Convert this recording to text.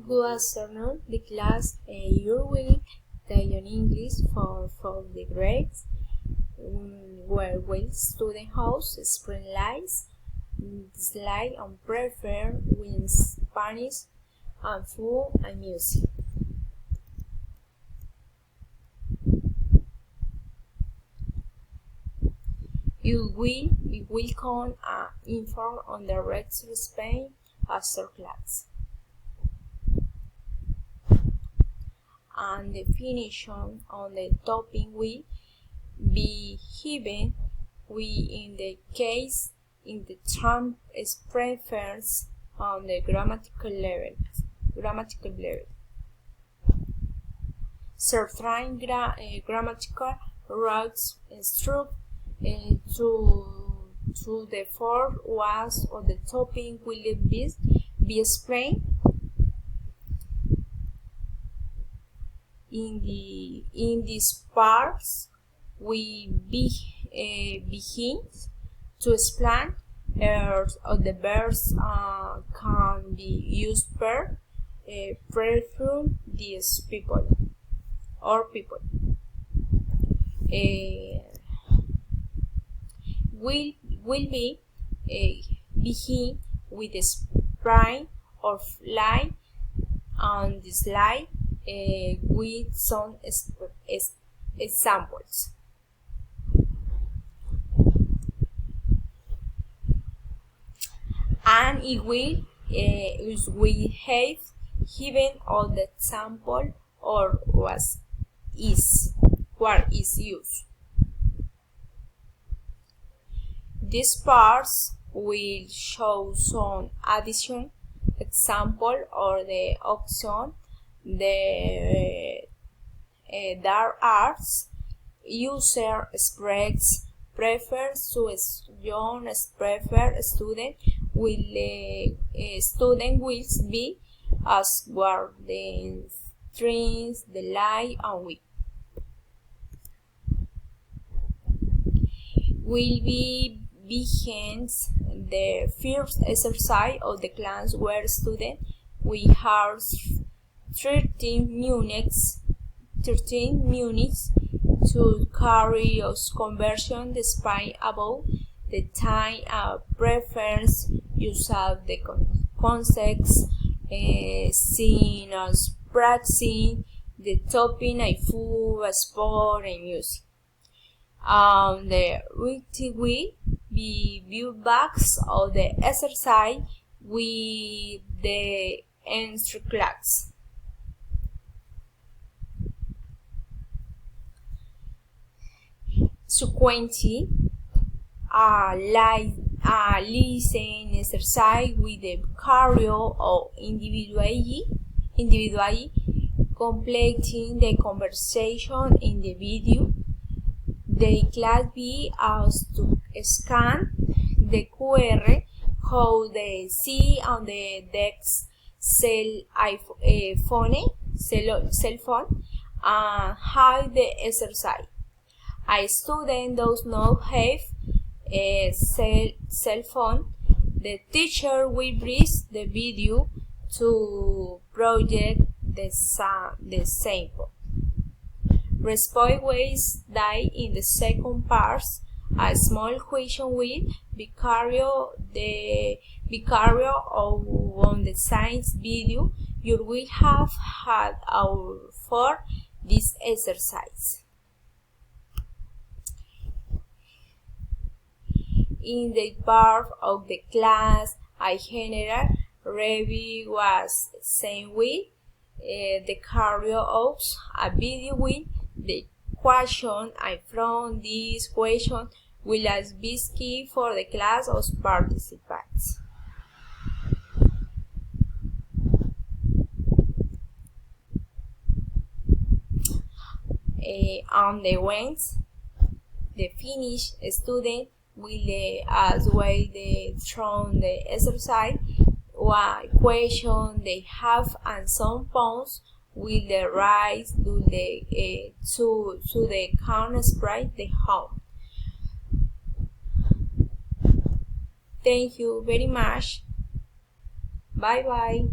Good afternoon, the class. You will take on English for the grades, where will student house, spring lights, slide and prefer with Spanish and food and music. You will come and inform on the rest of Spain after class. And definition on the topic will be given in the case in the term prefers on the grammatical level. Certain grammatical routes instruct to the four words of the topic will be explained in these parts. We begin to explain of the verbs can be used per prefer these people or people. Will be begin with the spring or fly on the slide with some examples. And it will we have given all the example or what is used. These parts will show some addition example or the option. There are user express prefers to young prefer student will be as were the strings, the lie and we. Will be begins the first exercise of the class where student we have 13 minutes to carry out conversion despite about the time preference use of the concepts seen as practicing the topic and food, sport and music. The writing will be viewed backs of the exercise with the extra class. Subsequently, listen exercise with the carry or individually completing the conversation in the video. The class be asked to scan the QR code they see on the desk cell phone and hide the exercise. A student does not have a cell phone. The teacher will bring the video to project the sample. Response die in the second part. A small question will be carried on the science video you will have had for this exercise. In the part of the class, a general review was same with the carry out a video with the question, and from this question will be key for the class of participants. On the wings, the finished student will as well from the exercise what question they have and some points will the rise to the count sprite the home. Thank you very much. Bye bye.